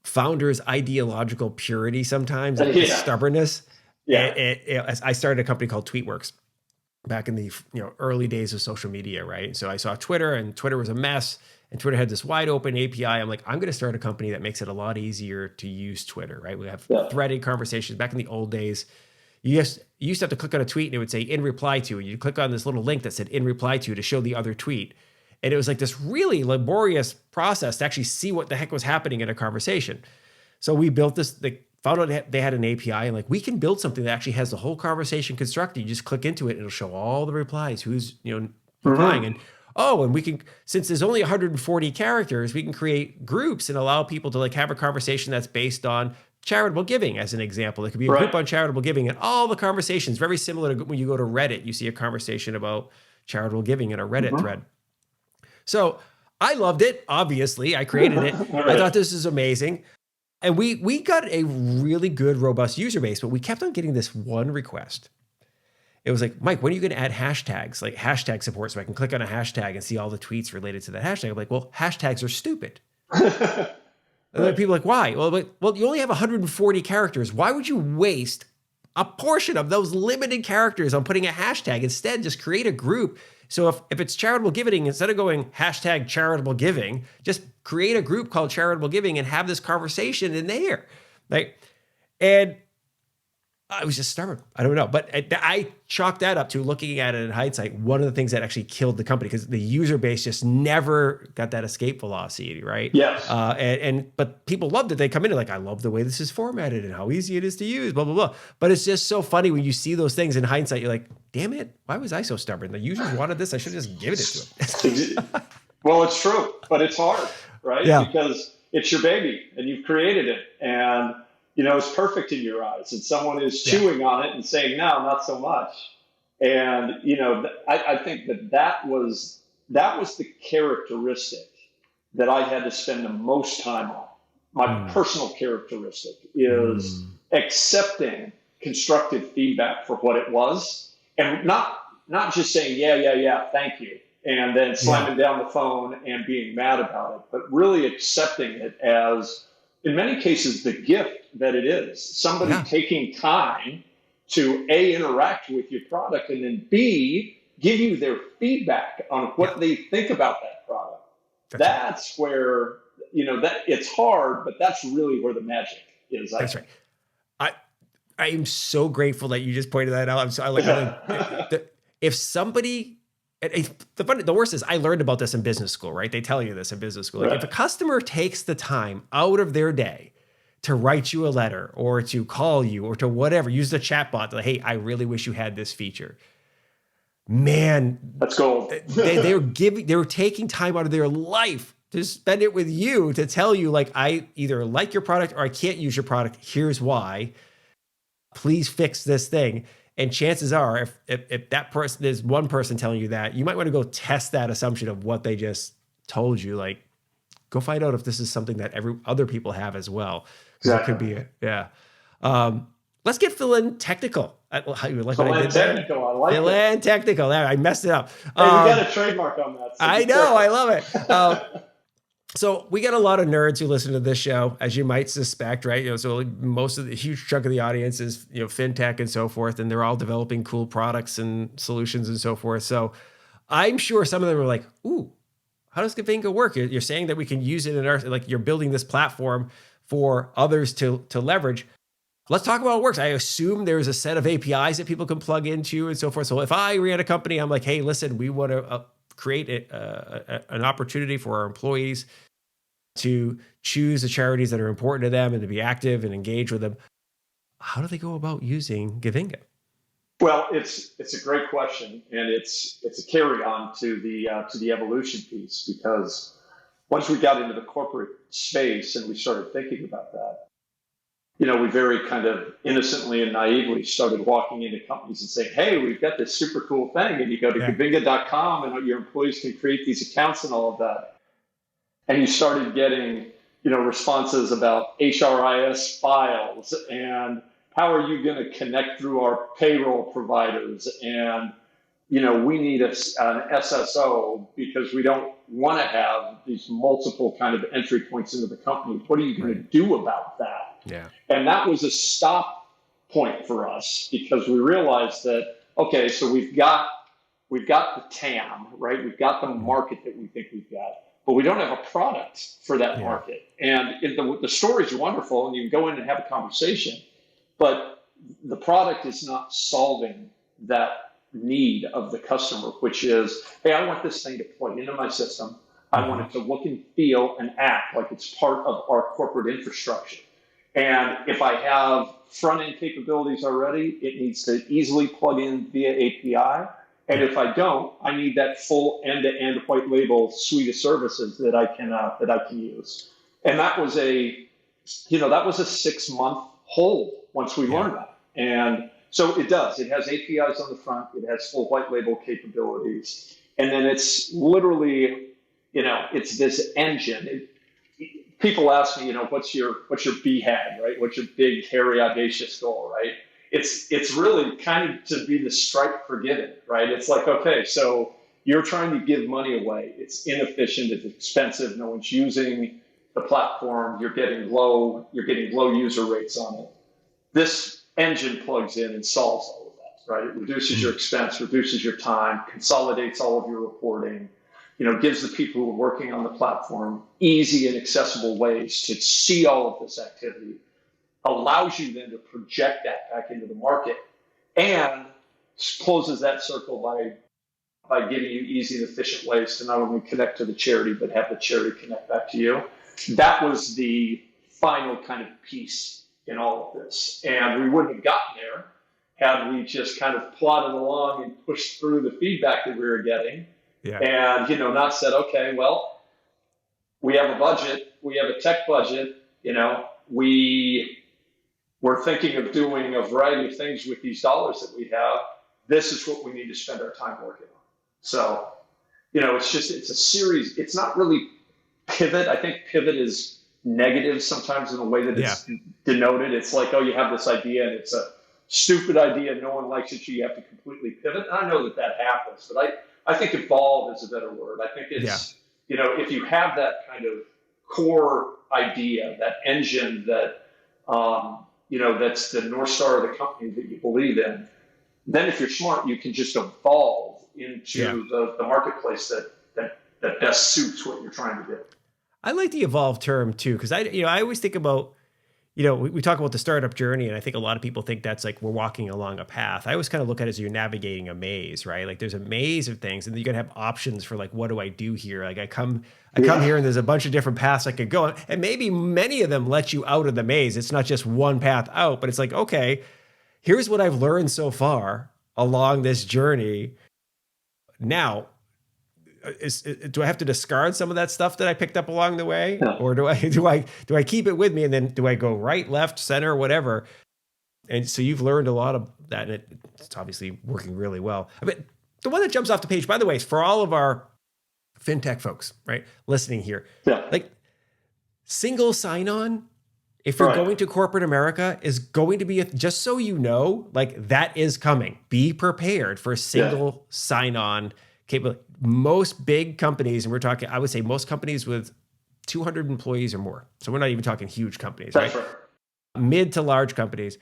founder's ideological purity sometimes, stubbornness. I started a company called TweetWorks back in the early days of social media, right? So I saw Twitter, and Twitter was a mess, and Twitter had this wide open API. I'm like, I'm going to start a company that makes it a lot easier to use Twitter, right? We have threaded conversations. Back in the old days, you used to have to click on a tweet and it would say in reply to, and you click on this little link that said in reply to show the other tweet. And it was like this really laborious process to actually see what the heck was happening in a conversation. So we built this, found out they had an API, and we can build something that actually has the whole conversation constructed. You just click into it and it'll show all the replies, who's, replying. And we can, since there's only 140 characters, we can create groups and allow people to have a conversation that's based on charitable giving, as an example. It could be a group on charitable giving, and all the conversations, very similar to when you go to Reddit, you see a conversation about charitable giving in a Reddit thread. So I loved it. Obviously, I created it. I thought this is amazing. And we got a really good, robust user base, but we kept on getting this one request. It was like, Mike, when are you going to add hashtags, like hashtag support, so I can click on a hashtag and see all the tweets related to that hashtag? I'm like, well, hashtags are stupid. And then people are like, why? Well, you only have 140 characters. Why would you waste a portion of those limited characters on putting a hashtag? Instead, just create a group. So if it's charitable giving, instead of going hashtag charitable giving, just create a group called charitable giving and have this conversation in there. And I was just stubborn. I don't know. But I chalked that up to, looking at it in hindsight, one of the things that actually killed the company, because the user base just never got that escape velocity, right? Yes. But people loved it. They come in and I love the way this is formatted and how easy it is to use, blah, blah, blah. But it's just so funny when you see those things in hindsight. You're like, damn it, why was I so stubborn? The users wanted this. I should have just given it to them. Well, it's true, but it's hard, right? Yeah. Because it's your baby and you've created it, and it's perfect in your eyes, and someone is chewing on it and saying, no, not so much. And, I think that was the characteristic that I had to spend the most time on. My personal characteristic is accepting constructive feedback for what it was, and not just saying, yeah, thank you, and then slamming down the phone and being mad about it, but really accepting it as, in many cases, the gift that it is. Somebody taking time to A, interact with your product, and then B, give you their feedback on what they think about that product. That's where, that it's hard, but that's really where the magic is. That's right. I am so grateful that you just pointed that out. If somebody, the worst is, I learned about this in business school, right? They tell you this in business school. If a customer takes the time out of their day to write you a letter or to call you or to whatever, use the chat bot, like, hey, I really wish you had this feature. Man, that's gold. they were taking time out of their life to spend it with you, to tell you, I either like your product or I can't use your product. Here's why. Please fix this thing. And chances are, if that person, there's one person telling you that, you might want to go test that assumption of what they just told you. Go find out if this is something that other people have as well. Exactly. It could be it. Let's get philantechnical. Philantechnical, I like it. Philantechnical. I messed it up. Hey, we got a trademark on that. So I know. I love it. So we got a lot of nerds who listen to this show, as you might suspect, right? So most of the huge chunk of the audience is, fintech and so forth, and they're all developing cool products and solutions and so forth. So I'm sure some of them are like, ooh, how does Givinga work? You're saying that we can use it in our, like you're building this platform for others to leverage. Let's talk about how it works. I assume there's a set of APIs that people can plug into and so forth. So if I ran a company, I'm like, hey, listen, we want to create an opportunity for our employees to choose the charities that are important to them and to be active and engage with them. How do they go about using Givinga? Well, it's a great question, and it's a carry on to the evolution piece, because once we got into the corporate space and we started thinking about that, we very kind of innocently and naively started walking into companies and saying, hey, we've got this super cool thing. And you go to Givinga.com and your employees can create these accounts and all of that. And you started getting, responses about HRIS files and how are you going to connect through our payroll providers? And, we need an SSO because we don't want to have these multiple kind of entry points into the company. What are you going to do about that? Yeah. And that was a stop point for us, because we realized that, okay, so we've got the TAM, right? We've got the market that we think we've got, but we don't have a product for that market. And the stories are wonderful, and you can go in and have a conversation, but the product is not solving that need of the customer, which is, hey, I want this thing to plug into my system. I want it to look and feel and act like it's part of our corporate infrastructure. And if I have front-end capabilities already, it needs to easily plug in via API. And if I don't, I need that full end-to-end white label suite of services that I can use. And that was a 6-month hold once we learned that. And so it does. It has APIs on the front. It has full white label capabilities. And then it's literally, it's this engine. People ask me, what's your BHAG, right? What's your big, hairy, audacious goal, right? It's really kind of to be the stripe for giving, right? It's like, okay, so you're trying to give money away. It's inefficient. It's expensive. No one's using the platform. You're getting low user rates on it. This engine plugs in and solves all of that, right? It reduces your expense, reduces your time, consolidates all of your reporting, gives the people who are working on the platform easy and accessible ways to see all of this activity, allows you then to project that back into the market, and closes that circle by giving you easy and efficient ways to not only connect to the charity, but have the charity connect back to you. That was the final kind of piece in all of this. And we wouldn't have gotten there had we just kind of plodded along and pushed through the feedback that we were getting. Yeah. And, not said, okay, well, we have a budget, we have a tech budget, we're thinking of doing a variety of things with these dollars that we have. This is what we need to spend our time working on. So, it's a series. It's not really pivot. I think pivot is negative sometimes in the way that it's denoted. It's like, oh, you have this idea and it's a stupid idea. No one likes it. So you have to completely pivot. And I know that happens, but I think evolve is a better word. I think it's, if you have that kind of core idea, that engine that, that's the North Star of the company that you believe in, then if you're smart, you can just evolve into the marketplace that best suits what you're trying to do. I like the evolve term too, because I always think about, we talk about the startup journey, and I think a lot of people think that's like we're walking along a path. I always kind of look at it as you're navigating a maze, right? Like there's a maze of things, and then you're gonna have options for like, what do I do here? Like I come here, and there's a bunch of different paths I could go on, and maybe many of them let you out of the maze. It's not just one path out, but it's like, okay, here's what I've learned so far along this journey. Now, do I have to discard some of that stuff that I picked up along the way, or do I keep it with me, and then do I go right, left, center, whatever? And so you've learned a lot of that, and it's obviously working really well. I mean, the one that jumps off the page, by the way, is for all of our fintech folks, right, listening here, like single sign-on. If you're going to corporate America, is going to be just so you know, like that is coming. Be prepared for single sign-on capability. Most big companies, and we're talking, I would say most companies with 200 employees or more. So we're not even talking huge companies, right? Mid to large companies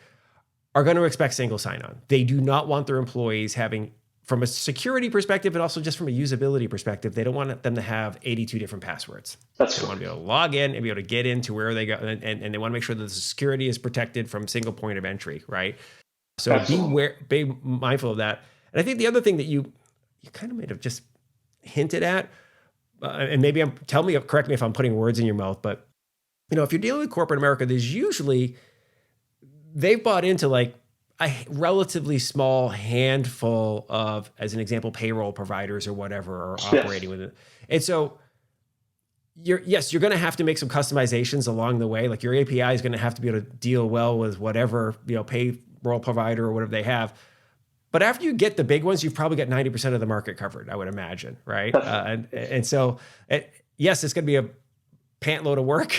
are going to expect single sign-on. They do not want their employees having from a security perspective, and also just from a usability perspective, they don't want them to have 82 different passwords. They want to be able to log in and be able to get into where they go, and they want to make sure that the security is protected from single point of entry, right? So be mindful of that. And I think the other thing that you kind of might have just hinted at, and maybe correct me if I'm putting words in your mouth, but if you're dealing with corporate America, there's usually, they've bought into like a relatively small handful of, as an example, payroll providers or whatever are operating with it. And so you're going to have to make some customizations along the way. Like your API is going to have to be able to deal well with whatever, payroll provider or whatever they have. But after you get the big ones, you've probably got 90% of the market covered, I would imagine, right? And so, yes, it's going to be a pant load of work,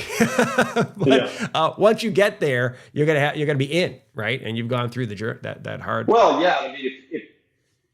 but once you get there, you're gonna be in, right? And you've gone through that hard. Well, yeah. I mean, if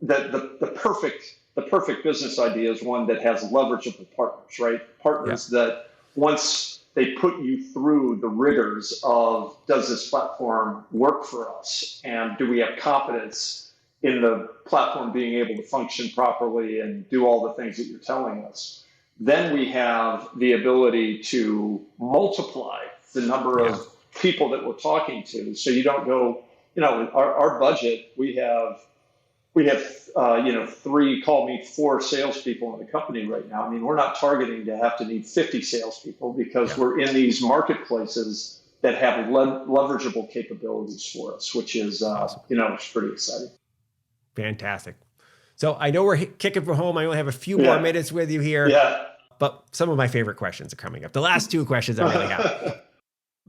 the perfect business idea is one that has leverageable partners, right? Partners that once they put you through the rigors of, does this platform work for us, and do we have confidence in the platform being able to function properly and do all the things that you're telling us, then we have the ability to multiply the number of people that we're talking to. So you don't go, our budget, we have 4 salespeople in the company right now. I mean, we're not targeting to have to need 50 salespeople because we're in these marketplaces that have leverageable capabilities for us, which is, awesome. It's pretty exciting. Fantastic. So I know we're kicking from home. I only have a few more minutes with you here. Yeah. But some of my favorite questions are coming up. The last 2 questions I really have.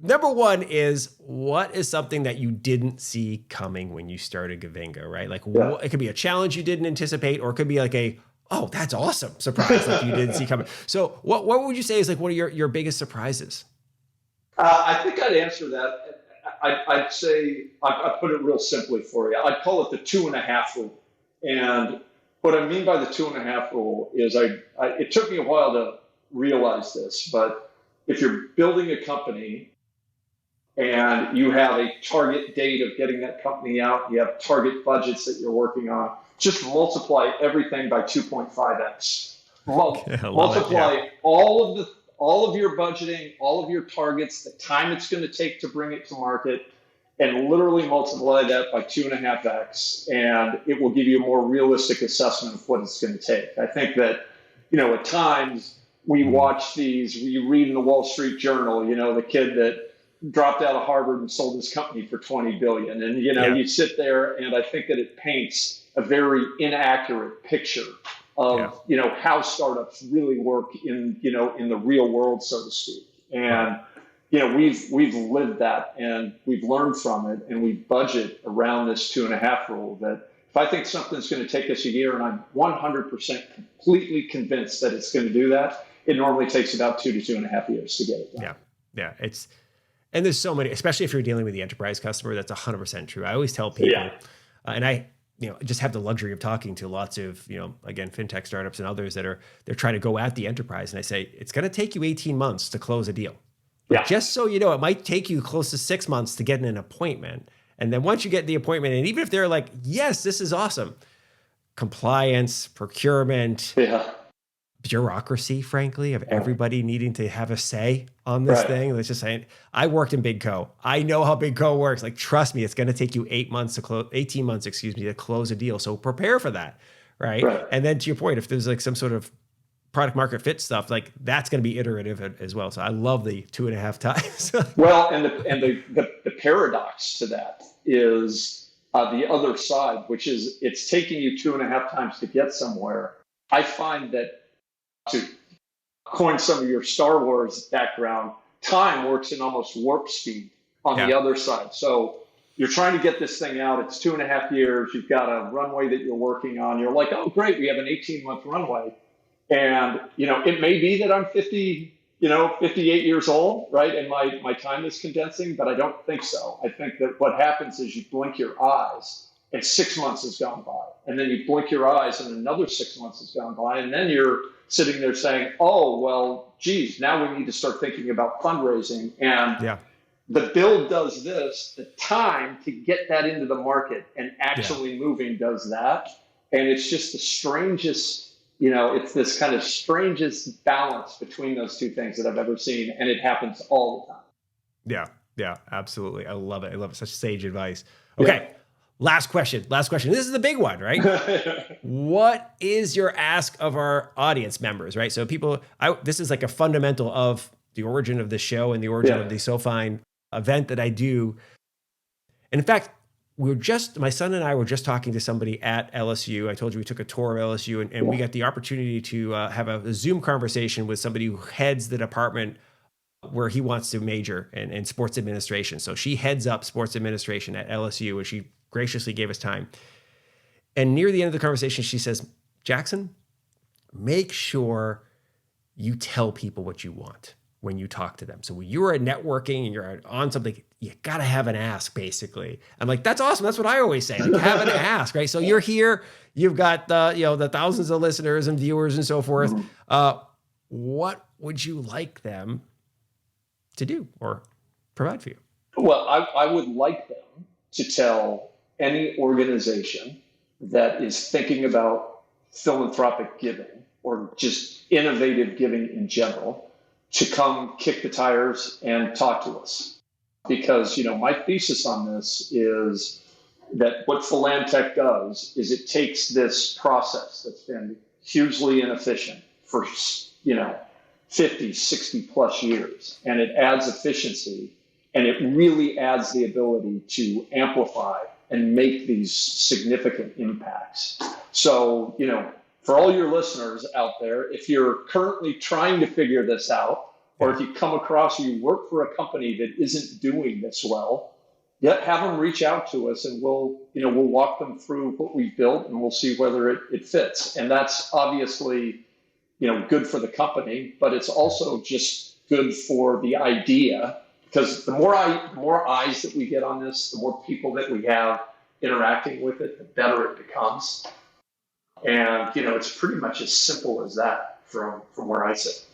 Number 1 is, what is something that you didn't see coming when you started Givinga, right? Like it could be a challenge you didn't anticipate, or it could be like that's awesome surprise like you didn't see coming. So what would you say is like one of your biggest surprises? I think I'd answer that. I'd say, I put it real simply for you. I'd call it the 2.5 rule. And what I mean by the 2.5 rule is it took me a while to realize this, but if you're building a company and you have a target date of getting that company out, you have target budgets that you're working on, just multiply everything by 2.5x. Multiply all of your budgeting, all of your targets, the time it's going to take to bring it to market, and literally multiply that by 2.5x, and it will give you a more realistic assessment of what it's going to take. I think that, at times we watch you read in the Wall Street Journal, the kid that dropped out of Harvard and sold his company for $20 billion. And, you sit there, and I think that it paints a very inaccurate picture of, how startups really work in the real world, so to speak. And, we've lived that, and we've learned from it, and we budget around this 2.5 rule, that if I think something's going to take us a year and I'm 100% completely convinced that it's going to do that, it normally takes about 2 to 2.5 years to get it done. Yeah. And there's so many, especially if you're dealing with the enterprise customer, that's 100% true. I always tell people, and I just have the luxury of talking to lots of, again, fintech startups and others they're trying to go at the enterprise. And I say, it's going to take you 18 months to close a deal. Yeah. Just so you know, it might take you close to 6 months to get an appointment. And then once you get the appointment, and even if they're like, yes, this is awesome, compliance, procurement, bureaucracy, frankly, of everybody needing to have a say on this thing. Let's just say, I worked in Big Co. I know how Big Co works. Like, trust me, it's going to take you 18 months, to close a deal. So prepare for that, right? And then to your point, if there's like some sort of product market fit stuff, like that's going to be iterative as well. So I love the 2.5 times. Well, and the paradox to that is the other side, which is it's taking you 2.5 times to get somewhere. I find that, to coin some of your Star Wars background, time works in almost warp speed on the other side. So you're trying to get this thing out. It's 2.5 years. You've got a runway that you're working on. You're like, oh, great, we have an 18-month runway. And, it may be that I'm 58 years old, right? And my time is condensing, but I don't think so. I think that what happens is you blink your eyes and 6 months has gone by. And then you blink your eyes and another 6 months has gone by. And then you're sitting there saying, oh, well, geez, now we need to start thinking about fundraising. And the build does this, the time to get that into the market and actually moving does that. And it's just the strangest, it's this kind of strangest balance between those two things that I've ever seen. And it happens all the time. Yeah. Yeah, absolutely. I love it. I love it. Such sage advice. Okay. Yeah. Last question. This is the big one, right? What is your ask of our audience members, right? So this is like a fundamental of the origin of the show and the origin of the SoFin event that I do. And in fact, my son and I were just talking to somebody at LSU. I told you we took a tour of LSU and we got the opportunity to have a Zoom conversation with somebody who heads the department where he wants to major in sports administration. So she heads up sports administration at LSU, and she graciously gave us time. And near the end of the conversation, she says, Jackson, make sure you tell people what you want when you talk to them. So when you're at networking and you're on something, you got to have an ask, basically. I'm like, that's awesome. That's what I always say. Like, have an ask, right? So you're here, you've got the thousands of listeners and viewers and so forth. What would you like them to do or provide for you? Well, I would like them to tell any organization that is thinking about philanthropic giving or just innovative giving in general to come kick the tires and talk to us. Because, my thesis on this is that what philantech does is it takes this process that's been hugely inefficient for, 50, 60 plus years, and it adds efficiency, and it really adds the ability to amplify and make these significant impacts. So, for all your listeners out there, if you're currently trying to figure this out, or if you come across or you work for a company that isn't doing this well, have them reach out to us, and we'll walk them through what we've built, and we'll see whether it fits. And that's obviously good for the company, but it's also just good for the idea, because the more eyes that we get on this, the more people that we have interacting with it, the better it becomes. And, it's pretty much as simple as that from where I sit.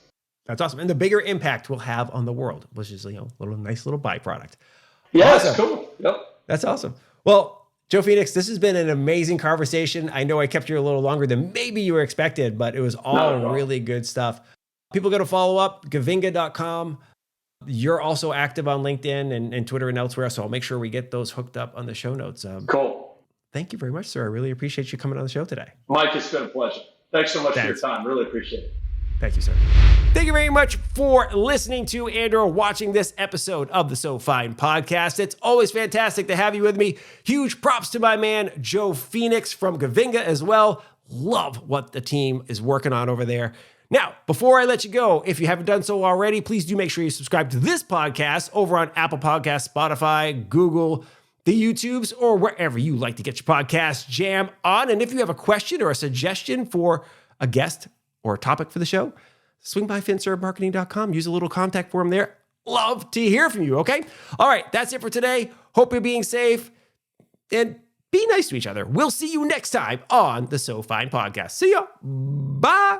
That's awesome. And the bigger impact we'll have on the world, which is, nice little byproduct. Yeah, awesome. That's cool. Yep. That's awesome. Well, Joe Phoenix, this has been an amazing conversation. I know I kept you a little longer than maybe you were expected, but it was all really good stuff. People got to follow up, Givinga.com. You're also active on LinkedIn and Twitter and elsewhere, so I'll make sure we get those hooked up on the show notes. Cool. Thank you very much, sir. I really appreciate you coming on the show today. Mike, it's been a pleasure. Thanks so much for your time. Really appreciate it. Thank you, sir. Thank you very much for listening to and/or watching this episode of the SoFin podcast. It's always fantastic to have you with me. Huge props to my man, Joe Phoenix from Givinga as well. Love what the team is working on over there. Now, before I let you go, if you haven't done so already, please do make sure you subscribe to this podcast over on Apple Podcasts, Spotify, Google, the YouTubes, or wherever you like to get your podcast jam on. And if you have a question or a suggestion for a guest or a topic for the show, swing by finservmarketing.com. Use a little contact form there. Love to hear from you, okay? All right, that's it for today. Hope you're being safe and be nice to each other. We'll see you next time on the SoFin podcast. See ya. Bye.